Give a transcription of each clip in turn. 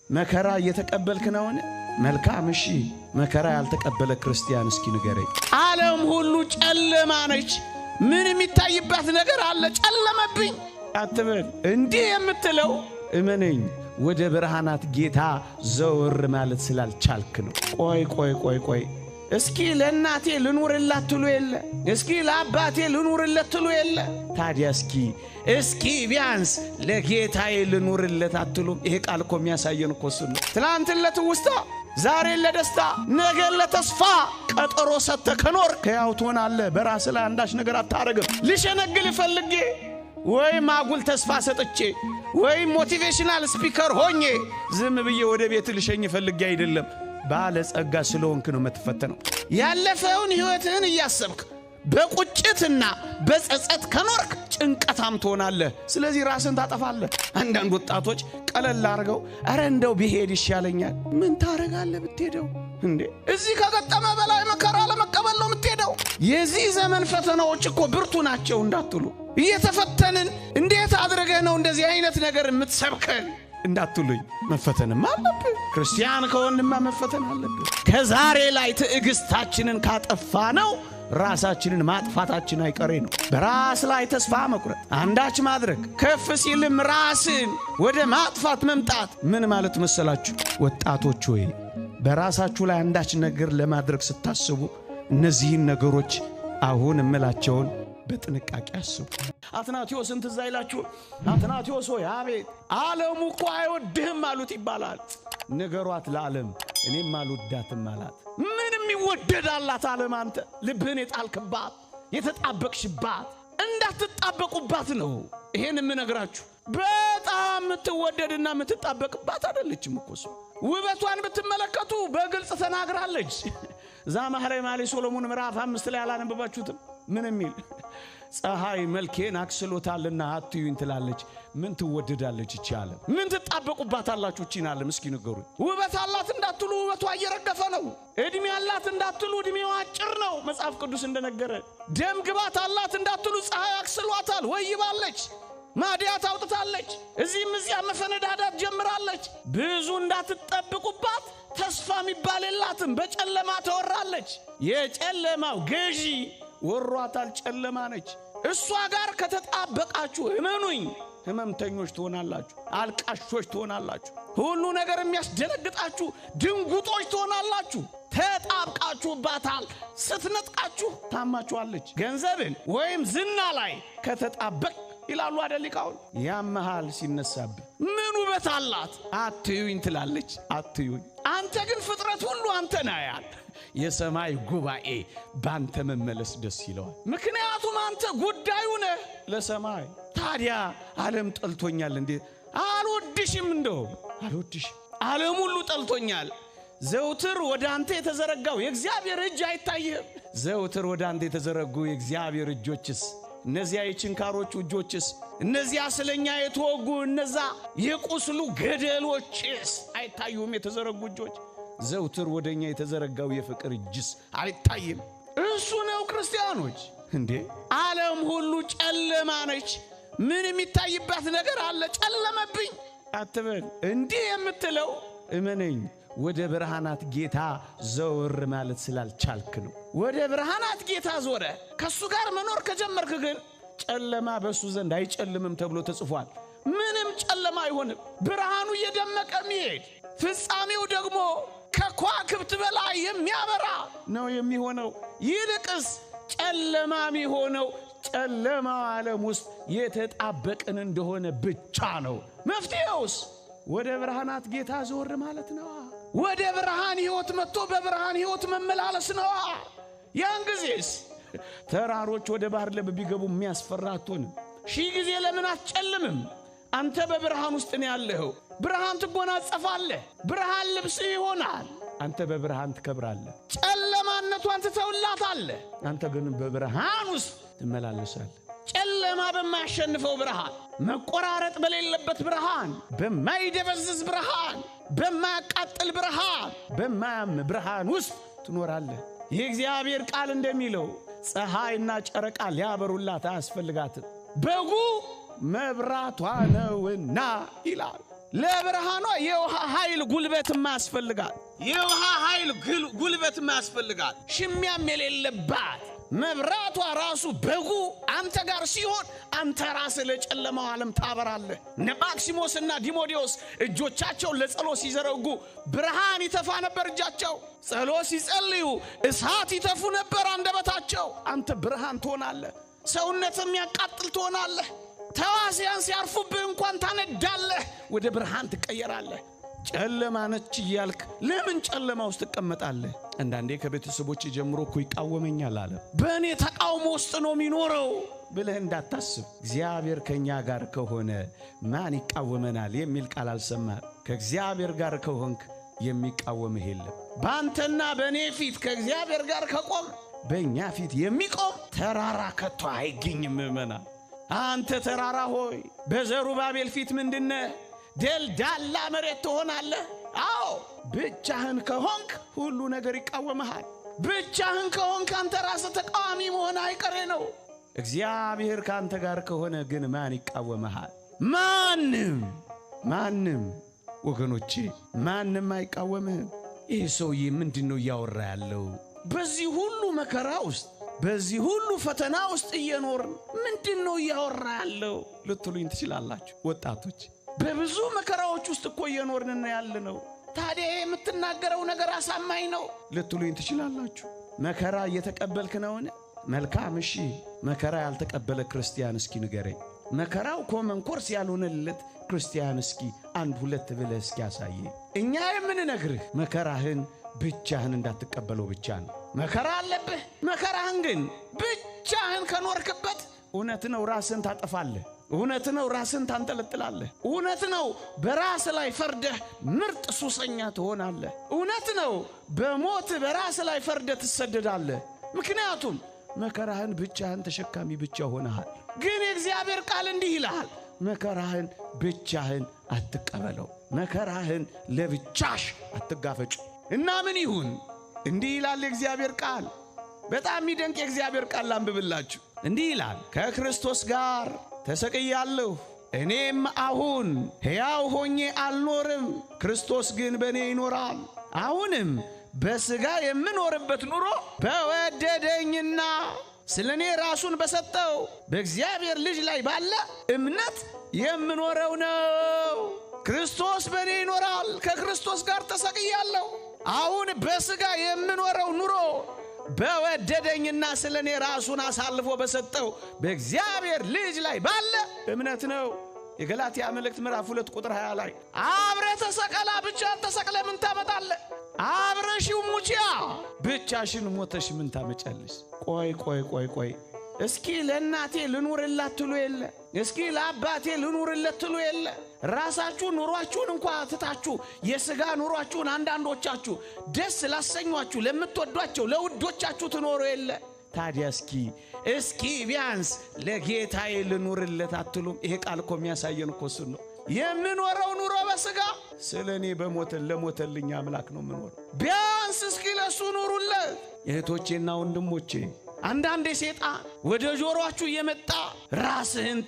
መከራ እየተቀበልክ ነውን? መልካም እሺ። መከራ ያልተቀበለ ክርስቲያን እስኪ ንገረኝ። ዓለም ሁሉ ጨለማ ነች። ምን የሚታይባት ነገር አለ? ጨለመብኝ አትበል። እንዲህ የምትለው እመነኝ ወደ ብርሃናት ጌታ ዘወር ማለት ስላልቻልክ ነው። ቆይ እስኪ ለእናቴ ልኑርላት ትሉ የለ? እስኪ ለአባቴ ልኑርለት ትሉ የለ? ታዲያ እስኪ ቢያንስ ለጌታዬ ልኑርለት አትሉም? ይሄ ቃል እኮ የሚያሳየን እኮ እሱ ነው። ትናንትን ለትውስታ፣ ዛሬን ለደስታ፣ ነገን ለተስፋ ቀጠሮ ሰጥተህ ከኖርክ ሕያው ትሆናለህ። በራስህ ላይ አንዳች ነገር አታረግም። ልሸነግል ፈልጌ ወይም አጉል ተስፋ ሰጥቼ ወይም ሞቲቬሽናል ስፒከር ሆኜ ዝም ብዬ ወደ ቤት ልሸኝ ፈልጌ አይደለም። ባለ ጸጋ ስለሆንክ ነው የምትፈተነው። ያለፈውን ሕይወትህን እያሰብክ በቁጭትና በጸጸት ከኖርክ ጭንቀታም ትሆናለህ። ስለዚህ ራስን ታጠፋለህ። አንዳንድ ወጣቶች ቀለል አድርገው አረ እንደው ቢሄድ ይሻለኛል። ምን ታረጋለህ ብትሄደው እንዴ? እዚህ ከገጠመ በላይ መከራ ለመቀበል ነው የምትሄደው። የዚህ ዘመን ፈተናዎች እኮ ብርቱ ናቸው እንዳትሉ፣ እየተፈተንን እንዴት አድርገህ ነው እንደዚህ አይነት ነገር የምትሰብከን እንዳትሉኝ። መፈተንማ አለብህ። ክርስቲያን ከሆንማ መፈተን አለብህ። ከዛሬ ላይ ትዕግስታችንን ካጠፋ ነው ራሳችንን ማጥፋታችን አይቀሬ ነው። በራስ ላይ ተስፋ መቁረጥ፣ አንዳች ማድረግ፣ ከፍ ሲልም ራስን ወደ ማጥፋት መምጣት ምን ማለት መሰላችሁ? ወጣቶች ሆይ በራሳችሁ ላይ አንዳች ነገር ለማድረግ ስታስቡ እነዚህን ነገሮች አሁን እምላቸውን በጥንቃቄ አስቡ። አትናቴዎስን ትዝ አይላችሁ? አትናቴዎስ ሆይ አቤት፣ ዓለሙ እኮ አይወድህም አሉት ይባላል። ንገሯት ለዓለም እኔም አልወዳትም አላት። ምንም ይወደዳላት ዓለም? አንተ ልብህን የጣልክባት የተጣበቅሽባት እንዳትጣበቁባት ነው ይሄን የምነግራችሁ። በጣም የምትወደድና የምትጣበቅባት አይደለችም እኮ እሱ። ውበቷን ብትመለከቱ በግልጽ ተናግራለች። ዛማህራይ ማሊ ሶሎሞን ምዕራፍ 5 ላይ አላነበባችሁትም? ምን የሚል ፀሐይ መልኬን አክስሎታልና አትዩኝ ትላለች። ምን ትወደዳለች ይቺ ዓለም? ምን ትጣበቁባታላችሁ ይቺን ዓለም? እስኪ ንገሩኝ። ውበት አላት እንዳትሉ ውበቷ እየረገፈ ነው። እድሜ አላት እንዳትሉ እድሜዋ አጭር ነው መጽሐፍ ቅዱስ እንደነገረ። ደም ግባት አላት እንዳትሉ ፀሐይ አክስሏታል፣ ወይባለች፣ ማዲያት አውጥታለች፣ እዚህም እዚያ መፈነዳዳት ጀምራለች። ብዙ እንዳትጠብቁባት ተስፋ የሚባል የላትም። በጨለማ ተወራለች። የጨለማው ገዢ ወሯታል። ጨለማ ነች። እሷ ጋር ከተጣበቃችሁ እመኑኝ ህመምተኞች ትሆናላችሁ፣ አልቃሾች ትሆናላችሁ፣ ሁሉ ነገር የሚያስደነግጣችሁ ድንጉጦች ትሆናላችሁ። ተጣብቃችሁባታል። ስትነጥቃችሁ ታማችኋለች። ገንዘብን ወይም ዝና ላይ ከተጣበቅ ይላሉ አደሊቃውን ያመሃል ሲነሳብህ ምን ውበት አላት አትዩኝ ትላለች። አትዩኝ። አንተ ግን ፍጥረት ሁሉ አንተን ያያል። የሰማይ ጉባኤ ባንተ መመለስ ደስ ይለዋል። ምክንያቱም አንተ ጉዳዩ ነህ ለሰማይ። ታዲያ ዓለም ጠልቶኛል እንዴ? አልወድሽም፣ እንደው አልወድሽም። ዓለም ሁሉ ጠልቶኛል። ዘውትር ወደ አንተ የተዘረጋው የእግዚአብሔር እጅ አይታይህም? ዘውትር ወደ አንተ የተዘረጉ የእግዚአብሔር እጆችስ፣ እነዚያ የችንካሮቹ እጆችስ፣ እነዚያ ስለኛ የተወጉ እነዛ የቁስሉ ገደሎችስ አይታዩም? የተዘረጉ እጆች ዘውትር ወደኛ የተዘረጋው የፍቅር እጅስ አይታይም? እሱ ነው ክርስቲያኖች እንዴ። ዓለም ሁሉ ጨለማ ነች። ምን የሚታይባት ነገር አለ? ጨለመብኝ አትበል። እንዲህ የምትለው እመነኝ ወደ ብርሃናት ጌታ ዘወር ማለት ስላልቻልክ ነው። ወደ ብርሃናት ጌታ ዞረ ከሱ ጋር መኖር ከጀመርክ ግን ጨለማ በሱ ዘንድ አይጨልምም ተብሎ ተጽፏል። ምንም ጨለማ አይሆንም። ብርሃኑ እየደመቀ የሚሄድ ፍጻሜው ደግሞ ከከዋክብት በላይ የሚያበራ ነው የሚሆነው። ይልቅስ ጨለማ የሚሆነው ጨለማው ዓለም ውስጥ የተጣበቅን እንደሆነ ብቻ ነው። መፍትሄውስ ወደ ብርሃናት ጌታ ዞር ማለት ነው። ወደ ብርሃን ሕይወት መጥቶ በብርሃን ሕይወት መመላለስ ነው። ያን ጊዜስ ተራሮች ወደ ባህር ለብ ቢገቡ የሚያስፈራ አትሆንም። ሺህ ጊዜ ለምን አትጨልምም? አንተ በብርሃን ውስጥ ነው ያለኸው። ብርሃን ትጎናጸፋለህ። ብርሃን ልብስ ይሆናል። አንተ በብርሃን ትከብራለህ። ጨለማነቷን ትተውላታለህ። አንተ ግን በብርሃን ውስጥ ትመላለሳለህ። ጨለማ በማያሸንፈው ብርሃን፣ መቆራረጥ በሌለበት ብርሃን፣ በማይደበዝዝ ብርሃን፣ በማያቃጥል ብርሃን፣ በማያም ብርሃን ውስጥ ትኖራለህ። የእግዚአብሔር ቃል እንደሚለው ፀሐይና ጨረቃ ሊያበሩላት አያስፈልጋትም፣ በጉ መብራቷ ነውና ይላል። ለብርሃኗ የውሃ ኃይል ጉልበት ማስፈልጋል። የውሃ ኃይል ጉልበት ማስፈልጋል። ሽሚያም የሌለባት መብራቷ ራሱ በጉ አንተ ጋር ሲሆን አንተ ራስ ለጨለማው ዓለም ታበራለህ። ማክሲሞስና ዲሞዲዮስ እጆቻቸውን ለጸሎት ሲዘረጉ ብርሃን ይተፋ ነበር እጃቸው። ጸሎት ሲጸልዩ እሳት ይተፉ ነበር አንደበታቸው። አንተ ብርሃን ትሆናለህ። ሰውነትም ያቃጥል ትሆናለህ። ተዋሲያን ሲያርፉብህ እንኳን ታነዳለህ፣ ወደ ብርሃን ትቀየራለህ። ጨለማ ነች እያልክ ለምን ጨለማ ውስጥ ትቀመጣለህ? አንዳንዴ ከቤተሰቦች ጀምሮ እኮ ይቃወመኛል አለ። በእኔ ተቃውሞ ውስጥ ነው የሚኖረው ብለህ እንዳታስብ። እግዚአብሔር ከኛ ጋር ከሆነ ማን ይቃወመናል የሚል ቃል አልሰማህ? ከእግዚአብሔር ጋር ከሆንክ የሚቃወምህ የለም። ባንተና በእኔ ፊት ከእግዚአብሔር ጋር ከቆም በእኛ ፊት የሚቆም ተራራ ከቶ አይገኝም። ምእመናን አንተ ተራራ ሆይ በዘሩባቤል ፊት ምንድነህ? ደልዳላ መሬት ትሆናለህ። አዎ ብቻህን ከሆንክ ሁሉ ነገር ይቃወምሃል። ብቻህን ከሆንክ አንተ ራስህ ተቃዋሚ መሆን አይቀሬ ነው። እግዚአብሔር ካንተ ጋር ከሆነ ግን ማን ይቃወምሃል? ማንም ወገኖቼ ማንም አይቃወምህም። ይህ ሰውዬ ምንድነው እያወራ ያለው? በዚህ ሁሉ መከራ ውስጥ በዚህ ሁሉ ፈተና ውስጥ እየኖርን ምንድነው እያወራ ያለው ልትሉኝ ትችላላችሁ። ወጣቶች በብዙ መከራዎች ውስጥ እኮ እየኖርን ያለነው፣ ታዲያ የምትናገረው ነገር አሳማኝ ነው ልትሉኝ ትችላላችሁ። መከራ እየተቀበልክ ነውን? መልካም እሺ። መከራ ያልተቀበለ ክርስቲያን እስኪ ንገረኝ። መከራው ኮመን ኮርስ ያልሆነለት ክርስቲያን እስኪ አንድ ሁለት ብለህ እስኪ ያሳየ። እኛ የምንነግርህ መከራህን ብቻህን እንዳትቀበለው ብቻ ነው። መከራ አለብህ። መከራህን ግን ብቻህን ከኖርክበት እውነት ነው ራስን ታጠፋለህ። እውነት ነው ራስን ታንጠለጥላለህ። እውነት ነው በራስ ላይ ፈርደህ ምርጥ ሱሰኛ ትሆናለህ። እውነት ነው በሞት በራስ ላይ ፈርደህ ትሰደዳለህ። ምክንያቱም መከራህን ብቻህን ተሸካሚ ብቻ ሆነሃል። ግን የእግዚአብሔር ቃል እንዲህ ይልሃል፣ መከራህን ብቻህን አትቀበለው። መከራህን ለብቻሽ አትጋፈጭ። እና ምን ይሁን? እንዲህ ይላል የእግዚአብሔር ቃል። በጣም የሚደንቅ የእግዚአብሔር ቃል ላንብብላችሁ። እንዲህ ይላል፣ ከክርስቶስ ጋር ተሰቅያለሁ፣ እኔም አሁን ሕያው ሆኜ አልኖርም፣ ክርስቶስ ግን በእኔ ይኖራል። አሁንም በሥጋ የምኖርበት ኑሮ በወደደኝና ስለ እኔ ራሱን በሰጠው በእግዚአብሔር ልጅ ላይ ባለ እምነት የምኖረው ነው። ክርስቶስ በእኔ ይኖራል፣ ከክርስቶስ ጋር ተሰቅያለሁ። አሁን በሥጋ የምኖረው ኑሮ በወደደኝና ስለ እኔ ራሱን አሳልፎ በሰጠው በእግዚአብሔር ልጅ ላይ ባለ እምነት ነው። የገላትያ መልእክት ምዕራፍ 2 ቁጥር 20 ላይ አብረ ተሰቀላ ብቻህን ተሰቅለ ምን ታመጣለህ? አብረሽው ሙቺያ ብቻሽን ሞተሽ ምን ታመጫለሽ? ቆይ እስኪ ለእናቴ ልኑርላት ትሉ የለ? እስኪ ለአባቴ ልኑርለት ትሉ የለ? ራሳችሁ ኑሯችሁን እንኳን ትታችሁ የሥጋ ኑሯችሁን አንዳንዶቻችሁ ደስ ላሰኟችሁ ለምትወዷቸው ለውዶቻችሁ ትኖሩ የለ? ታዲያ እስኪ ቢያንስ ለጌታዬ ልኑርለት አትሉም? ይሄ ቃል እኮ የሚያሳየን እኮ እሱን ነው። የምኖረው ኑሮ በሥጋ ስለኔ ለሞተልኝ አምላክ ነው የምኖረው። ቢያንስ እስኪ ለሱ ኑሩለት። እህቶቼና ወንድሞቼ አንዳንዴ ሰይጣን ወደ ጆሮአችሁ እየመጣ ራስህን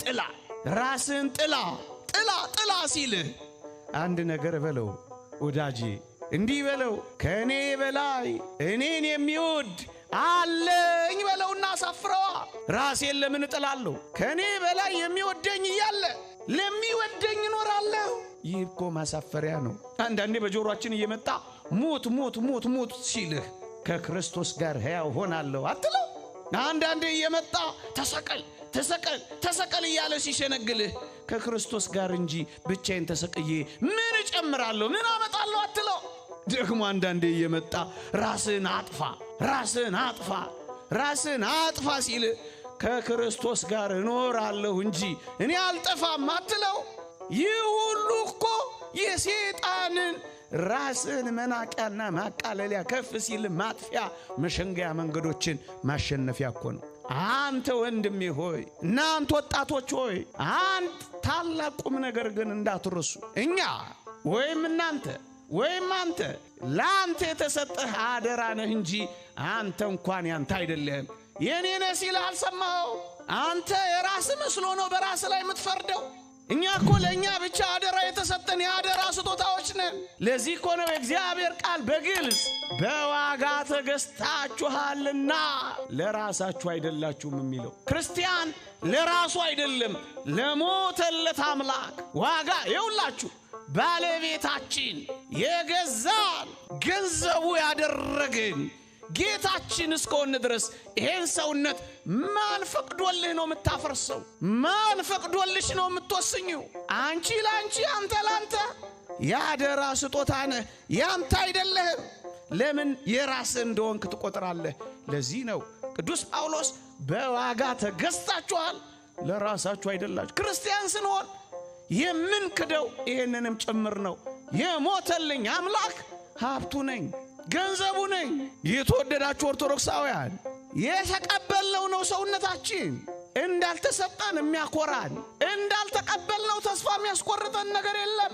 ጥላ ሲልህ አንድ ነገር በለው ወዳጄ፣ እንዲህ በለው፣ ከእኔ በላይ እኔን የሚወድ አለኝ በለውና አሳፍረዋ። ራሴን ለምን እጥላለሁ? ከእኔ በላይ የሚወደኝ እያለ ለሚወደኝ እኖራለሁ። ይህ እኮ ማሳፈሪያ ነው። አንዳንዴ በጆሮአችን እየመጣ ሙት ሲልህ ከክርስቶስ ጋር ሕያው ሆናለሁ አትለው። አንዳንዴ እየመጣ ተሰቀል እያለ ሲሸነግልህ ከክርስቶስ ጋር እንጂ ብቻዬን ተሰቅዬ ምን እጨምራለሁ ምን አመጣለሁ አትለው። ደግሞ አንዳንዴ እየመጣ ራስን አጥፋ ሲልህ ከክርስቶስ ጋር እኖራለሁ እንጂ እኔ አልጠፋም አትለው። ይህ ሁሉ እኮ የሰይጣንን ራስን መናቂያና ማቃለሊያ ከፍ ሲል ማጥፊያ መሸንገያ መንገዶችን ማሸነፊያ እኮ ነው። አንተ ወንድሜ ሆይ፣ እናንተ ወጣቶች ሆይ፣ አንድ ታላቅ ቁም ነገር ግን እንዳትረሱ። እኛ ወይም እናንተ ወይም አንተ ለአንተ የተሰጠህ አደራ ነህ እንጂ አንተ እንኳን ያንተ አይደለም። የኔ ነህ ሲልህ አልሰማኸው? አንተ የራስህ መስሎ ነው በራስህ ላይ የምትፈርደው። እኛ እኮ ለኛ ብቻ አደራ የተሰጠን የአደራ ስጦታዎች ነን። ለዚህ እኮ ነው እግዚአብሔር ቃል በግልጽ በዋጋ ተገዝታችኋልና ለራሳችሁ አይደላችሁም የሚለው። ክርስቲያን ለራሱ አይደለም ለሞተለት አምላክ ዋጋ ይውላችሁ ባለቤታችን የገዛን ገንዘቡ ያደረገን ጌታችን እስከሆነ ድረስ ይሄን ሰውነት ማን ፈቅዶልህ ነው የምታፈርሰው? ማን ፈቅዶልሽ ነው የምትወስኚው? አንቺ ላንቺ አንተ ላንተ ያደራ ስጦታ ነህ፣ ያንተ አይደለህም። ለምን የራስህ እንደሆንክ ትቆጥራለህ? ለዚህ ነው ቅዱስ ጳውሎስ በዋጋ ተገዝታችኋል ለራሳችሁ አይደላችሁ። ክርስቲያን ስንሆን የምንክደው ይሄንንም ጭምር ነው። የሞተልኝ አምላክ ሀብቱ ነኝ፣ ገንዘቡ ነኝ። የተወደዳችሁ ኦርቶዶክሳውያን የተቀበልነው ነው ሰውነታችን እንዳልተሰጠን የሚያኮራን፣ እንዳልተቀበልነው ተስፋ የሚያስቆርጠን ነገር የለም።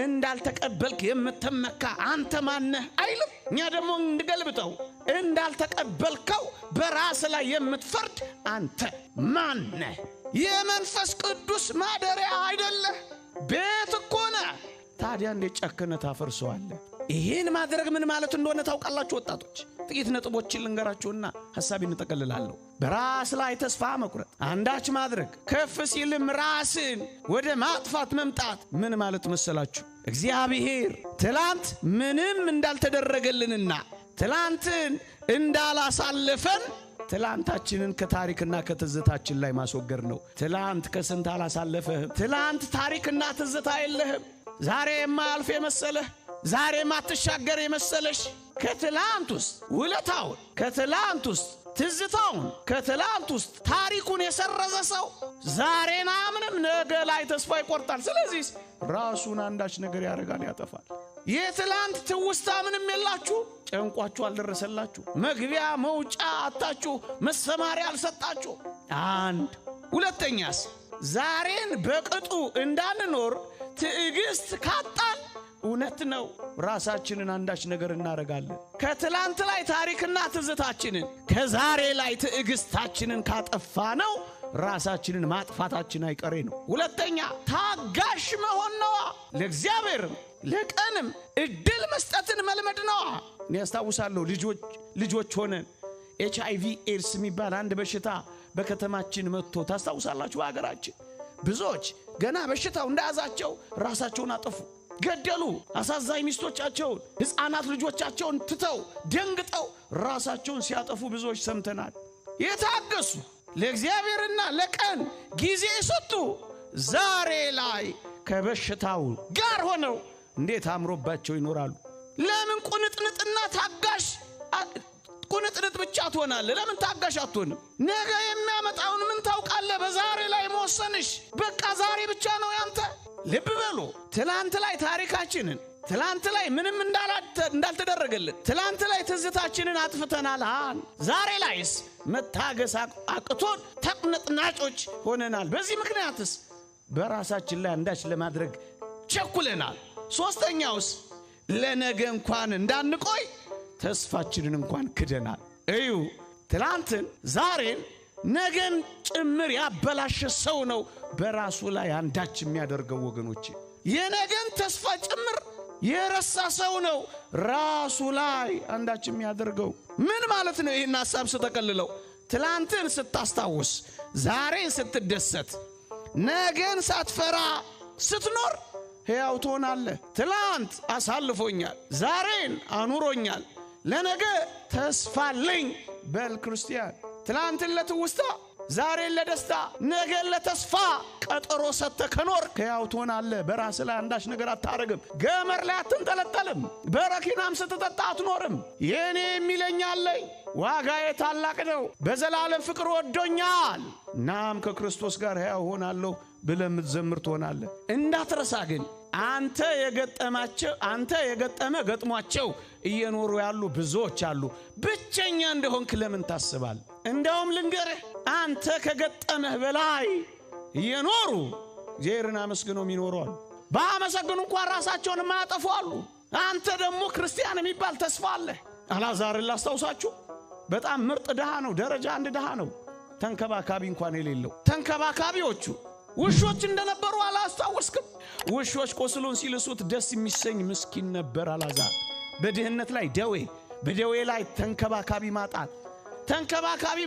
እንዳልተቀበልክ የምትመካ አንተ ማነህ አይልም። እኛ ደግሞ እንድገልብጠው እንዳልተቀበልከው በራስ ላይ የምትፈርድ አንተ ማነህ? የመንፈስ ቅዱስ ማደሪያ አይደለህ? ቤት እኮ ነህ። ታዲያ እንዴት ጨክነህ ታፈርሰዋለህ? ይሄን ማድረግ ምን ማለት እንደሆነ ታውቃላችሁ ወጣቶች? ጥቂት ነጥቦችን ልንገራችሁና ሐሳቤን እንጠቀልላለሁ። በራስ ላይ ተስፋ መቁረጥ፣ አንዳች ማድረግ፣ ከፍ ሲልም ራስን ወደ ማጥፋት መምጣት ምን ማለት መሰላችሁ? እግዚአብሔር ትላንት ምንም እንዳልተደረገልንና ትላንትን እንዳላሳለፈን ትላንታችንን ከታሪክና ከትዝታችን ላይ ማስወገድ ነው። ትላንት ከስንት አላሳለፈህም። ትላንት ታሪክና ትዝታ የለህም። ዛሬ የማያልፍ የመሰለህ፣ ዛሬ ማትሻገር የመሰለሽ ከትላንት ውስጥ ውለታውን፣ ከትላንት ውስጥ ትዝታውን፣ ከትላንት ውስጥ ታሪኩን የሰረዘ ሰው ዛሬን አምንም ነገ ላይ ተስፋ ይቆርጣል። ስለዚህ ራሱን አንዳች ነገር ያደርጋል፣ ያጠፋል። የትላንት ትውስታ ምንም የላችሁ፣ ጨንቋችሁ አልደረሰላችሁ፣ መግቢያ መውጫ አጣችሁ፣ መሰማሪያ አልሰጣችሁ። አንድ ሁለተኛስ ዛሬን በቅጡ እንዳንኖር ትዕግስት ካጣን እውነት ነው ራሳችንን አንዳች ነገር እናረጋለን። ከትላንት ላይ ታሪክና ትዝታችንን ከዛሬ ላይ ትዕግስታችንን ካጠፋ ነው ራሳችንን ማጥፋታችን አይቀሬ ነው። ሁለተኛ ታጋሽ መሆን ነው። ለእግዚአብሔርም ለቀንም እድል መስጠትን መልመድ ነው። እኔ ያስታውሳለሁ ልጆች ሆነን HIV ኤድስ የሚባል አንድ በሽታ በከተማችን መጥቶ ታስታውሳላችሁ? በአገራችን ብዙዎች ገና በሽታው እንደያዛቸው ራሳቸውን አጠፉ፣ ገደሉ። አሳዛኝ ሚስቶቻቸውን፣ ሕፃናት ልጆቻቸውን ትተው ደንግጠው ራሳቸውን ሲያጠፉ ብዙዎች ሰምተናል። የታገሱ ለእግዚአብሔርና ለቀን ጊዜ ሰጡ ዛሬ ላይ ከበሽታው ጋር ሆነው እንዴት አምሮባቸው ይኖራሉ። ለምን ቁንጥንጥና ታጋሽ ቁንጥንጥ ብቻ ትሆናለህ? ለምን ታጋሽ አትሆንም? ነገ የሚያመጣውን ምን ታውቃለህ? በዛሬ ላይ መወሰንሽ በቃ ዛሬ ብቻ ነው ያንተ። ልብ በሉ፣ ትላንት ላይ ታሪካችንን፣ ትላንት ላይ ምንም እንዳልተደረገልን፣ ትላንት ላይ ትዝታችንን አጥፍተናል። ዛሬ ላይስ መታገስ አቅቶን ተቅነጥናጮች ሆነናል። በዚህ ምክንያትስ በራሳችን ላይ አንዳች ለማድረግ ቸኩለናል። ሶስተኛውስ ለነገ እንኳን እንዳንቆይ ተስፋችንን እንኳን ክደናል። እዩ፣ ትላንትን፣ ዛሬን፣ ነገን ጭምር ያበላሸ ሰው ነው በራሱ ላይ አንዳች የሚያደርገው። ወገኖች የነገን ተስፋ ጭምር የረሳ ሰው ነው ራሱ ላይ አንዳች የሚያደርገው። ምን ማለት ነው? ይህን ሐሳብ ስተቀልለው ትላንትን ስታስታውስ፣ ዛሬን ስትደሰት፣ ነገን ሳትፈራ ስትኖር ሕያው ትሆናለህ። ትላንት አሳልፎኛል፣ ዛሬን አኑሮኛል፣ ለነገ ተስፋለኝ በል ክርስቲያን። ትላንትን ለትውስታ፣ ዛሬን ለደስታ፣ ነገን ለተስፋ ቀጠሮ ሰጥተህ ከኖርክ ሕያው ትሆናለህ። በራስ ላይ አንዳች ነገር አታረግም። ገመር ላይ አትንጠለጠልም። በረኪናም ስትጠጣ አትኖርም። የኔ የሚለኝ አለኝ፣ ዋጋዬ ታላቅ ነው፣ በዘላለም ፍቅር ወዶኛል፣ እናም ከክርስቶስ ጋር ሕያው ሆናለሁ ብለህ የምትዘምር ትሆናለህ። እንዳትረሳ ግን አንተ የገጠመ ገጥሟቸው እየኖሩ ያሉ ብዙዎች አሉ። ብቸኛ እንደሆንክ ለምን ታስባል? እንደውም ልንገርህ፣ አንተ ከገጠመህ በላይ እየኖሩ እግዚአብሔርን አመስግነው የሚኖሩ አሉ። ባመሰግኑ እንኳን ራሳቸውን የማያጠፉ አሉ። አንተ ደግሞ ክርስቲያን የሚባል ተስፋ አለህ። አልዓዛርን ላስታውሳችሁ፣ በጣም ምርጥ ድሃ ነው፣ ደረጃ አንድ ድሃ ነው፣ ተንከባካቢ እንኳን የሌለው። ተንከባካቢዎቹ ውሾች እንደነበሩ አላስታወስክም? ውሾች ቆስሎን ሲልሱት ደስ የሚሰኝ ምስኪን ነበር አልዓዛር። በድህነት ላይ ደዌ፣ በደዌ ላይ ተንከባካቢ ማጣት፣ ተንከባካቢ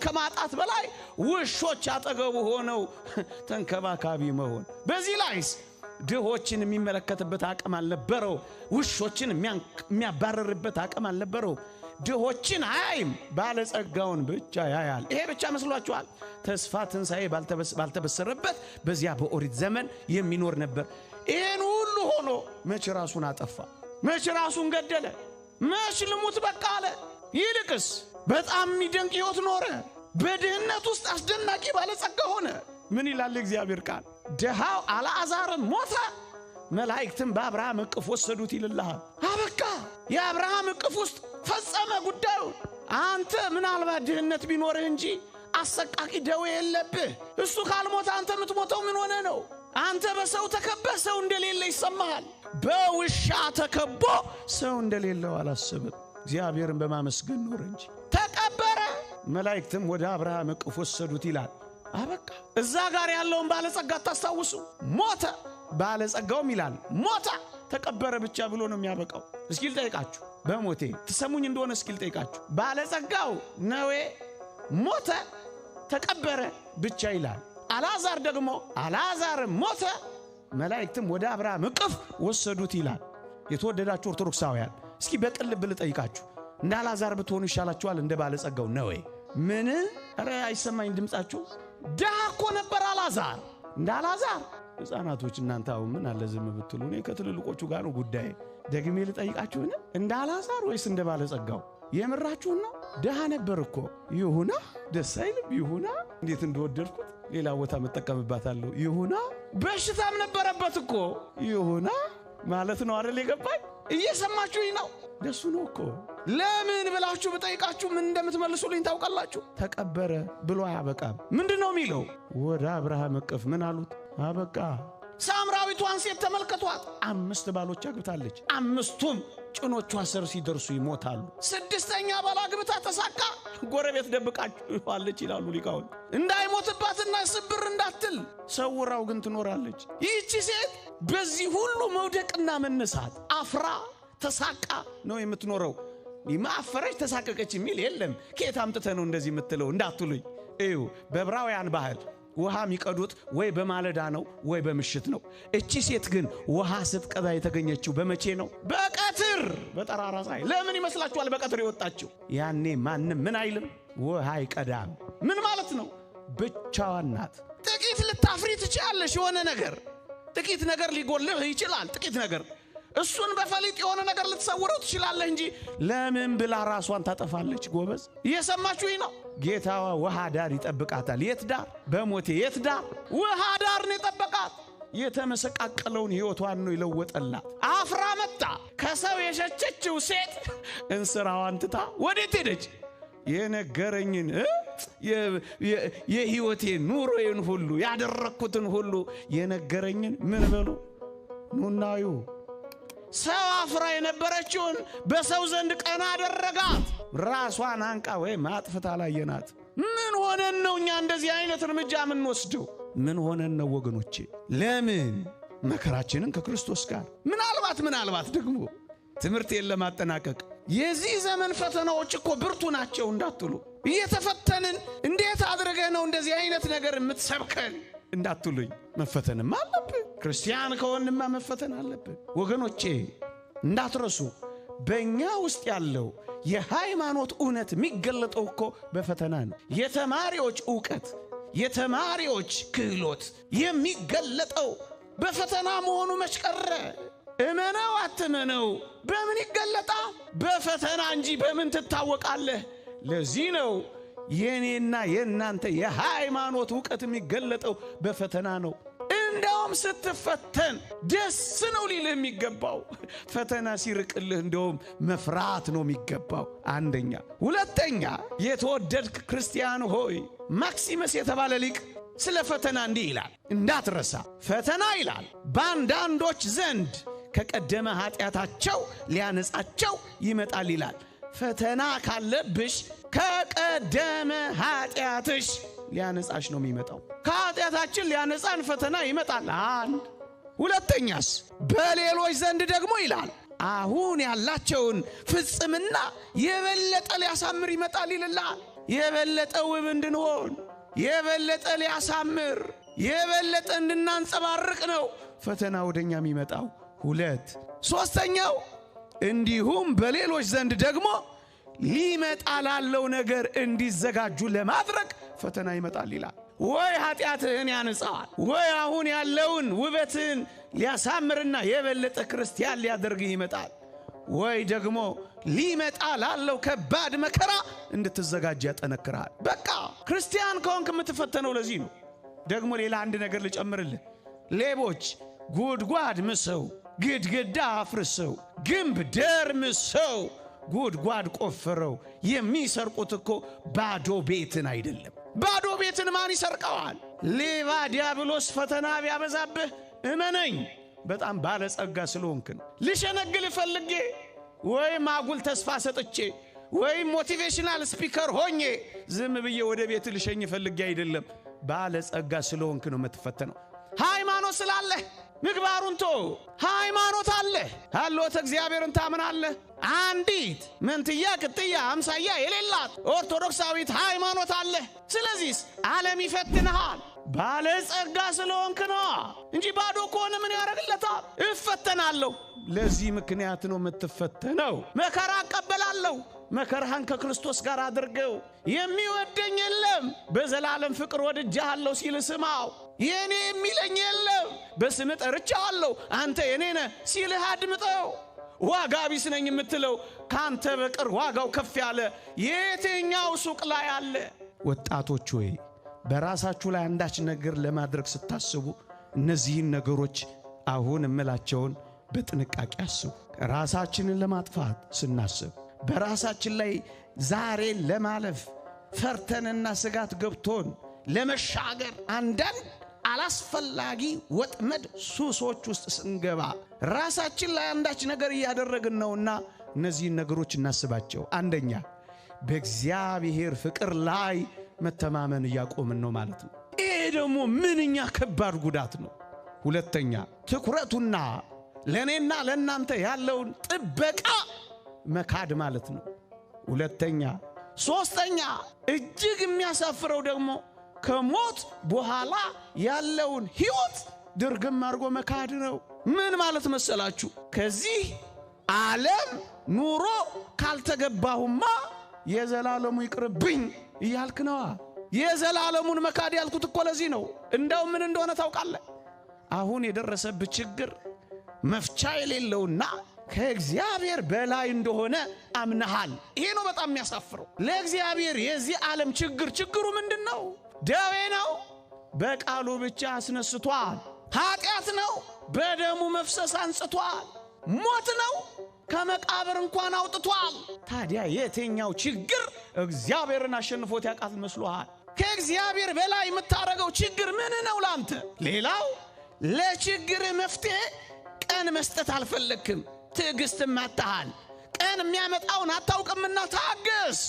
ከማጣት በላይ ውሾች አጠገቡ ሆነው ተንከባካቢ መሆን። በዚህ ላይስ ድሆችን የሚመለከትበት አቅም አልነበረው። ውሾችን የሚያባረርበት አቅም አልነበረው። ድሆችን አያይም፣ ባለጸጋውን ብቻ ያያል። ይሄ ብቻ መስሏችኋል? ተስፋ ትንሣኤ ባልተበሰረበት በዚያ በኦሪት ዘመን የሚኖር ነበር። ይሄን ሁሉ ሆኖ መች ራሱን አጠፋ? መች ራሱን ገደለ? መች ልሙት በቃ አለ? ይልቅስ በጣም የሚደንቅ ሕይወት ኖረ። በድህነት ውስጥ አስደናቂ ባለጸጋ ሆነ። ምን ይላል እግዚአብሔር ቃል? ድሃው አልዓዛርም ሞተ፣ መላእክትም በአብርሃም እቅፍ ወሰዱት ይልልሃል። አበቃ። የአብርሃም እቅፍ ውስጥ ፈጸመ ጉዳዩ። አንተ ምናልባት ድህነት ቢኖርህ እንጂ አሰቃቂ ደዌ የለብህ። እሱ ካልሞተ አንተ የምትሞተው ምን ሆነ ነው? አንተ በሰው ተከበህ ሰው እንደሌለ ይሰማሃል። በውሻ ተከቦ ሰው እንደሌለው አላሰብም። እግዚአብሔርን በማመስገን ኖር እንጂ ተቀበረ። መላእክትም ወደ አብርሃም እቅፍ ወሰዱት ይላል። አበቃ። እዛ ጋር ያለውን ባለጸጋ ታስታውሱ? ሞተ። ባለጸጋውም ይላል ሞተ፣ ተቀበረ ብቻ ብሎ ነው የሚያበቃው። እስኪ ልጠይቃችሁ፣ በሞቴ ትሰሙኝ እንደሆነ እስኪ ልጠይቃችሁ። ባለጸጋው ነዌ ሞተ፣ ተቀበረ ብቻ ይላል። አልዓዛር ደግሞ አልዓዛር ሞተ፣ መላእክትም ወደ አብርሃም እቅፍ ወሰዱት ይላል። የተወደዳችሁ ኦርቶዶክሳውያን እስኪ በቅን ልብ ልጠይቃችሁ፣ እንደ አልዓዛር ብትሆኑ ይሻላችኋል እንደ ባለጸጋው ነዌ? ምን? ኧረ አይሰማኝ ድምጻችሁ። ድሃ እኮ ነበር አልዓዛር። እንደ አልዓዛር ሕፃናቶች እናንተ አሁን ምን አለ ዝም ብትሉ? እኔ ከትልልቆቹ ጋር ነው ጉዳይ። ደግሜ ልጠይቃችሁን፣ እንደ አልዓዛር ወይስ እንደ ባለጸጋው? የምራችሁን ነው? ድሃ ነበር እኮ። ይሁና፣ ደስ አይልም? ይሁና፣ እንዴት እንደወደድኩት ሌላ ቦታ መጠቀምባታለሁ። ይሁና፣ በሽታም ነበረበት እኮ። ይሁና ማለት ነው አይደል? የገባኝ እየሰማችሁኝ ነው? ደሱ ነው እኮ። ለምን ብላችሁ ብጠይቃችሁ ምን እንደምትመልሱልኝ ታውቃላችሁ? ተቀበረ ብሎ አያበቃም። ምንድነው የሚለው? ወደ አብርሃም እቅፍ ምን አሉት? አበቃ። ሳምራዊቷን ሴት ተመልከቷት። 5 ባሎች አግብታለች። 5ቱም ጭኖቿ ስር ሲደርሱ ይሞታሉ። 6ኛ ባል አግብታ ተሳካ። ጎረቤት ደብቃለች ይላሉ ሊቃውንት። እንዳይሞትባትና ስብር እንዳትል ሰውራው ግን ትኖራለች። ይህቺ ሴት በዚህ ሁሉ መውደቅና መነሳት አፍራ ተሳቃ ነው የምትኖረው። ማፈረች ተሳቀቀች የሚል የለም። ከየት አምጥተህ ነው እንደዚህ የምትለው እንዳትሉኝ። እዩ፣ በዕብራውያን ባህል ውሃ የሚቀዱት ወይ በማለዳ ነው ወይ በምሽት ነው። እቺ ሴት ግን ውሃ ስትቀዳ የተገኘችው በመቼ ነው? በቀትር፣ በጠራራ ፀሐይ። ለምን ይመስላችኋል በቀትር የወጣችው? ያኔ ማንም ምን አይልም፣ ውሃ አይቀዳም። ምን ማለት ነው? ብቻዋን ናት። ጥቂት ልታፍሪ ትችላለሽ። የሆነ ነገር ጥቂት ነገር ሊጎልህ ይችላል። ጥቂት ነገር እሱን በፈሊጥ የሆነ ነገር ልትሰውረው ትችላለህ እንጂ ለምን ብላ ራሷን ታጠፋለች? ጎበዝ እየሰማችሁኝ ነው? ጌታዋ ውሃ ዳር ይጠብቃታል። የት ዳር? በሞቴ የት ዳር? ውሃ ዳር ነው የጠበቃት። የተመሰቃቀለውን ሕይወቷን ነው ይለወጠላት። አፍራ መጣ። ከሰው የሸቸችው ሴት እንስራዋን ትታ ወዴት ሄደች? የነገረኝን የሕይወቴን ኑሮዬን ሁሉ ያደረኩትን ሁሉ የነገረኝን ምን በሉ ኑናዩ ሰው አፍራ የነበረችውን በሰው ዘንድ ቀና አደረጋት። ራሷን አንቃ ወይም አጥፍታ ላየናት። ምን ሆነን ነው እኛ እንደዚህ አይነት እርምጃ የምንወስደው? ምን ሆነን ነው ወገኖቼ? ለምን መከራችንን ከክርስቶስ ጋር ምናልባት ደግሞ ትምህርቴን ለማጠናቀቅ የዚህ ዘመን ፈተናዎች እኮ ብርቱ ናቸው እንዳትሉ፣ እየተፈተንን እንዴት አድርገህ ነው እንደዚህ አይነት ነገር የምትሰብከን እንዳትሉኝ። መፈተንም አለብን። ክርስቲያን ከሆንማ መፈተን አለብን ወገኖቼ። እንዳትረሱ፣ በእኛ ውስጥ ያለው የሃይማኖት እውነት የሚገለጠው እኮ በፈተና ነው። የተማሪዎች ዕውቀት፣ የተማሪዎች ክህሎት የሚገለጠው በፈተና መሆኑ መች ቀረ? እመነው አትመነው በምን ይገለጣል? በፈተና እንጂ በምን ትታወቃለህ? ለዚህ ነው የኔና የናንተ የሃይማኖት ዕውቀት የሚገለጠው በፈተና ነው። እንደውም ስትፈተን ደስ ነው ሊልህ የሚገባው። ፈተና ሲርቅልህ እንደውም መፍራት ነው የሚገባው። አንደኛ። ሁለተኛ፣ የተወደድክ ክርስቲያን ሆይ ማክሲመስ የተባለ ሊቅ ስለ ፈተና እንዲህ ይላል፣ እንዳትረሳ። ፈተና ይላል በአንዳንዶች ዘንድ ከቀደመ ኃጢአታቸው ሊያነጻቸው ይመጣል ይላል። ፈተና ካለብሽ ከቀደመ ኃጢአትሽ ሊያነጻሽ ነው የሚመጣው። ከኃጢአታችን ሊያነጻን ፈተና ይመጣል። አንድ ሁለተኛስ በሌሎች ዘንድ ደግሞ ይላል አሁን ያላቸውን ፍጽምና የበለጠ ሊያሳምር ይመጣል ይልላል። የበለጠ ውብ እንድንሆን የበለጠ ሊያሳምር የበለጠ እንድናንጸባርቅ ነው ፈተና ወደኛ የሚመጣው። ሁለት ሶስተኛው እንዲሁም በሌሎች ዘንድ ደግሞ ሊመጣ ላለው ነገር እንዲዘጋጁ ለማድረግ ፈተና ይመጣል ይላል። ወይ ኃጢአትህን ያነጻዋል፣ ወይ አሁን ያለውን ውበትን ሊያሳምርና የበለጠ ክርስቲያን ሊያደርግህ ይመጣል፣ ወይ ደግሞ ሊመጣ ላለው ከባድ መከራ እንድትዘጋጅ ያጠነክራል። በቃ ክርስቲያን ከሆንክ የምትፈተነው ለዚህ ነው። ደግሞ ሌላ አንድ ነገር ልጨምርልህ። ሌቦች ጉድጓድ ምሰው ግድግዳ አፍርሰው ግንብ ደርምሰው ጉድጓድ ቆፍረው የሚሰርቁት እኮ ባዶ ቤትን አይደለም። ባዶ ቤትን ማን ይሰርቀዋል? ሌባ ዲያብሎስ ፈተና ቢያበዛብህ እመነኝ በጣም ባለጸጋ ስለሆንክ ነው። ልሸነግል ፈልጌ ወይም አጉል ተስፋ ሰጥቼ ወይም ሞቲቬሽናል ስፒከር ሆኜ ዝም ብዬ ወደ ቤት ልሸኝ ፈልጌ አይደለም። ባለጸጋ ስለሆንክ ነው የምትፈተነው። ሃይማኖት ስላለህ ምግባሩን ቶ ሃይማኖት አለ ሃሎተ እግዚአብሔርን ታምናለህ። አንዲት መንትያ ቅጥያ አምሳያ የሌላት ኦርቶዶክሳዊት ሃይማኖት አለ። ስለዚህ ዓለም ይፈትንሃል ባለጸጋ ስለሆንክ ነው እንጂ ባዶ ከሆነ ምን ያደርግለታል? እፈተናለሁ። ለዚህ ምክንያት ነው የምትፈተነው። መከራ እቀበላለሁ። መከራህን ከክርስቶስ ጋር አድርገው። የሚወደኝ የለም በዘላለም ፍቅር ወድጄሃለሁ ሲል ስማው። የኔ የሚለኝ የለም በስም ጠርቼሃለሁ አንተ የኔ ነህ ሲልህ አድምጠው። ዋጋ ቢስ ነኝ የምትለው ካንተ በቀር ዋጋው ከፍ ያለ የትኛው ሱቅ ላይ አለ? ወጣቶች ሆይ በራሳችሁ ላይ አንዳች ነገር ለማድረግ ስታስቡ እነዚህን ነገሮች አሁን እምላቸውን በጥንቃቄ አስቡ። ራሳችንን ለማጥፋት ስናስብ በራሳችን ላይ ዛሬ ለማለፍ ፈርተንና ስጋት ገብቶን ለመሻገር አንዳንድ አላስፈላጊ ወጥመድ ሱሶች ውስጥ ስንገባ ራሳችን ላይ አንዳች ነገር እያደረግን ነውና እነዚህን ነገሮች እናስባቸው። አንደኛ በእግዚአብሔር ፍቅር ላይ መተማመን እያቆምን ነው ማለት ነው። ይሄ ደግሞ ምንኛ ከባድ ጉዳት ነው። ሁለተኛ ትኩረቱና ለኔና ለናንተ ያለውን ጥበቃ መካድ ማለት ነው። ሁለተኛ ሶስተኛ እጅግ የሚያሳፍረው ደግሞ ከሞት በኋላ ያለውን ሕይወት ድርግም አድርጎ መካድ ነው። ምን ማለት መሰላችሁ? ከዚህ ዓለም ኑሮ ካልተገባሁማ የዘላለሙ ይቅርብኝ እያልክ ነዋ። የዘላለሙን መካድ ያልኩት እኮ ለዚህ ነው። እንደው ምን እንደሆነ ታውቃለህ? አሁን የደረሰብህ ችግር መፍቻ የሌለውና ከእግዚአብሔር በላይ እንደሆነ አምነሃል። ይሄ ነው በጣም የሚያሳፍረው። ለእግዚአብሔር የዚህ ዓለም ችግሩ ምንድነው? ደዌ ነው፣ በቃሉ ብቻ አስነስቷል። ኃጢአት ነው፣ በደሙ መፍሰስ አንጽቷል። ሞት ነው፣ ከመቃብር እንኳን አውጥቷል። ታዲያ የትኛው ችግር እግዚአብሔርን አሸንፎት ያቃት መስሎሃል? ከእግዚአብሔር በላይ የምታረገው ችግር ምን ነው ላንተ? ሌላው ለችግር መፍትሄ ቀን መስጠት አልፈለክም። ትዕግስትም አጣሃል። ቀን የሚያመጣውን አታውቅምና ታገስ፣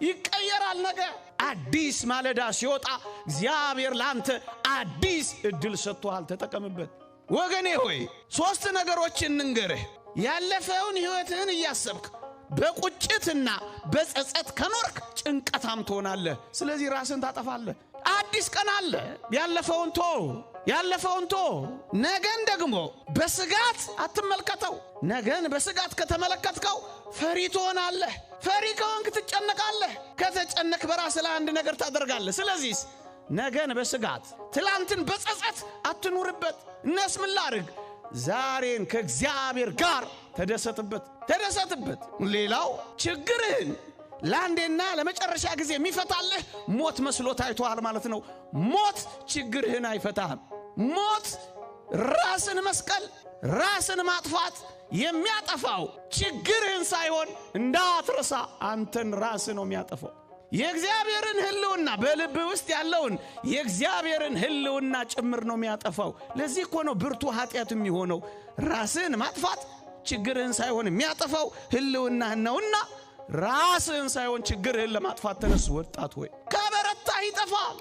ይቀየራል ነገር። አዲስ ማለዳ ሲወጣ እግዚአብሔር ላንተ አዲስ እድል ሰጥቷል፣ ተጠቀምበት። ወገኔ ሆይ ሶስት ነገሮችን እንንገርህ። ያለፈውን ሕይወትህን እያሰብክ በቁጭትና በጸጸት ከኖርክ ጭንቀታም ትሆናለህ። ስለዚህ ራስን ታጠፋለህ። አዲስ ቀን አለ። ያለፈውን ቶ ነገን ደግሞ በስጋት አትመልከተው። ነገን በስጋት ከተመለከትከው ፈሪ ትሆናለህ። ፈሪ ከሆንክ ትጨነቃለህ። ከተጨነቅ በራስህ ላይ አንድ ነገር ታደርጋለህ። ስለዚህ ነገን በስጋት ትላንትን በጸጸት አትኑርበት። እነስ ምን ላድርግ? ዛሬን ከእግዚአብሔር ጋር ተደሰትበት። ሌላው ችግርህን ለአንዴና ለመጨረሻ ጊዜ የሚፈታልህ ሞት መስሎ ታይቷል ማለት ነው። ሞት ችግርህን አይፈታህም። ሞት ራስን መስቀል፣ ራስን ማጥፋት የሚያጠፋው ችግርህን ሳይሆን እንዳትረሳ አንተን ራስ ነው የሚያጠፋው። የእግዚአብሔርን ሕልውና በልብ ውስጥ ያለውን የእግዚአብሔርን ሕልውና ጭምር ነው የሚያጠፋው። ለዚህ እኮ ነው ብርቱ ኃጢአት የሚሆነው። ራስን ማጥፋት ችግርህን ሳይሆን የሚያጠፋው ሕልውናህን ነውና ራስህን ሳይሆን ችግርህን ለማጥፋት ተነስ። ወጣት ሆይ ከበረታህ ይጠፋል።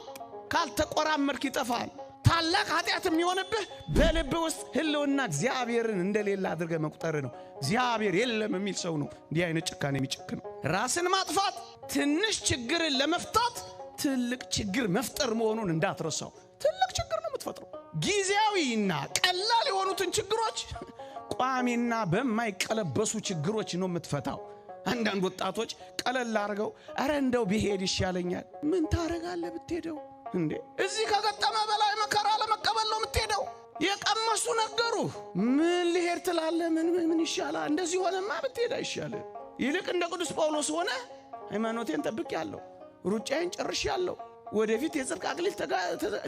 ካልተቆራመድክ ይጠፋል። ታላቅ ኃጢአት የሚሆንብህ በልብ ውስጥ ህልውና እግዚአብሔርን እንደሌለ አድርገህ መቁጠር ነው። እግዚአብሔር የለም የሚል ሰው ነው እንዲህ አይነት ጭካኔ የሚጨክነው። ራስን ማጥፋት ትንሽ ችግርን ለመፍታት ትልቅ ችግር መፍጠር መሆኑን እንዳትረሳው። ትልቅ ችግር ነው የምትፈጥረው። ጊዜያዊና ቀላል የሆኑትን ችግሮች ቋሚና በማይቀለበሱ ችግሮች ነው የምትፈታው። አንዳንድ ወጣቶች ቀለል አድርገው አረ እንደው ቢሄድ ይሻለኛል። ምን ታረጋለህ ብትሄደው እንዴ? እዚህ ከገጠመ በላይ መከራ ለመቀበል ነው የምትሄደው። የቀመሱ ነገሩ ምን ልሄድ ትላለህ? ምን ይሻላል? እንደዚህ ሆነማ ብትሄድ አይሻልህ? ይልቅ እንደ ቅዱስ ጳውሎስ ሆነ ሃይማኖቴን ጠብቄያለሁ፣ ሩጫዬን ጨርሼያለሁ፣ ወደፊት የጽድቅ አክሊል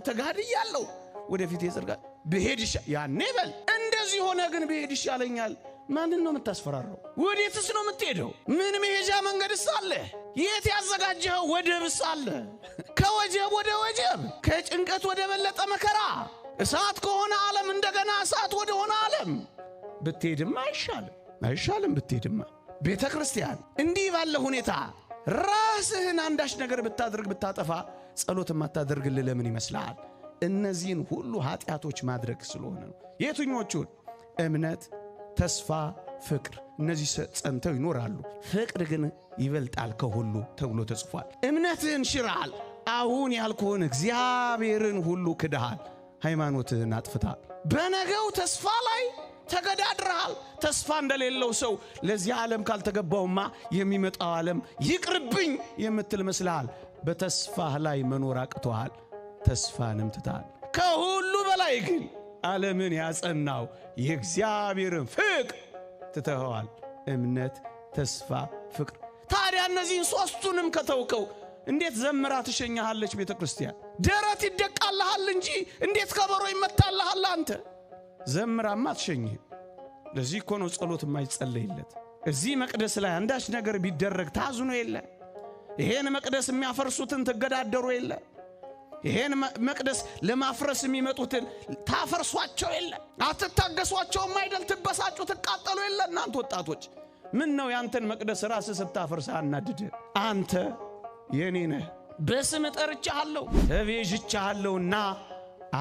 ተጋድያለሁ፣ ወደፊት የጽድቅ ብሄድ ያኔ በል። እንደዚህ ሆነ ግን ብሄድ ይሻለኛል። ማንን ነው የምታስፈራራው? ወዴትስ ነው የምትሄደው? ምን መሄጃ መንገድስ አለ? የት ያዘጋጀኸው ወደብስ አለ? ከወጀብ ወደ ወጀብ፣ ከጭንቀት ወደ በለጠ መከራ፣ እሳት ከሆነ ዓለም እንደገና እሳት ወደ ሆነ ዓለም ብትሄድማ አይሻልም? ብትሄድማ ቤተ ክርስቲያን እንዲህ ባለ ሁኔታ ራስህን አንዳች ነገር ብታደርግ ብታጠፋ ጸሎት የማታደርግልህ ለምን ይመስላል? እነዚህን ሁሉ ኃጢአቶች ማድረግ ስለሆነ ነው። የትኞቹን? እምነት፣ ተስፋ፣ ፍቅር። እነዚህ ጸንተው ይኖራሉ። ፍቅር ግን ይበልጣል ከሁሉ ተብሎ ተጽፏል። እምነትህን ሽረሃል። አሁን ያልኩህን እግዚአብሔርን ሁሉ ክደሃል። ሃይማኖትህን አጥፍተሃል። በነገው ተስፋ ላይ ተገዳድረሃል። ተስፋ እንደሌለው ሰው ለዚህ ዓለም ካልተገባውማ የሚመጣው ዓለም ይቅርብኝ የምትል መስልሃል። በተስፋህ ላይ መኖር አቅቶሃል። ተስፋንም ትተሃል። ከሁሉ በላይ ግን ዓለምን ያጸናው የእግዚአብሔርን ፍቅር ትተኸዋል። እምነት፣ ተስፋ፣ ፍቅር። ታዲያ እነዚህን ሦስቱንም ከተውከው እንዴት ዘምራ ትሸኛሃለች ቤተ ክርስቲያን? ደረት ይደቃልሃል እንጂ እንዴት ከበሮ ይመታልሃል? አንተ ዘምራማ ትሸኝህ። ለዚህ እኮ ነው ጸሎት የማይጸለይለት። እዚህ መቅደስ ላይ አንዳች ነገር ቢደረግ ታዝኖ የለ። ይሄን መቅደስ የሚያፈርሱትን ትገዳደሩ የለ። ይሄን መቅደስ ለማፍረስ የሚመጡትን ታፈርሷቸው የለ። አትታገሷቸውም አይደል? ትበሳጩ ትቃጠሉ የለ። እናንተ ወጣቶች ምን ነው ያንተን መቅደስ ራስህ ስታፈርስ አናድድ? አንተ የኔ ነህ። በስም ጠርቻለሁ፣ ተቤዥቻለሁና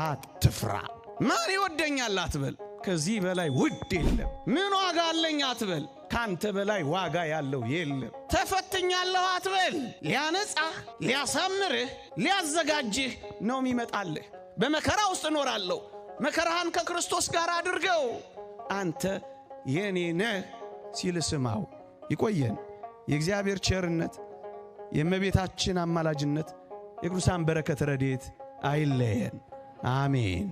አትፍራ። ማን ይወደኛል አትበል። ከዚህ በላይ ውድ የለም። ምን ዋጋ አለኝ አትበል። ካንተ በላይ ዋጋ ያለው የለም። ተፈትኛለሁ አትበል። ሊያነጻህ፣ ሊያሳምርህ፣ ሊያዘጋጅህ ነው የሚመጣልህ። በመከራ ውስጥ እኖራለሁ። መከራህን ከክርስቶስ ጋር አድርገው። አንተ የኔ ነህ ሲል ስማው። ይቆየን። የእግዚአብሔር ቸርነት፣ የእመቤታችን አማላጅነት፣ የቅዱሳን በረከት ረድኤት አይለየን። አሜን።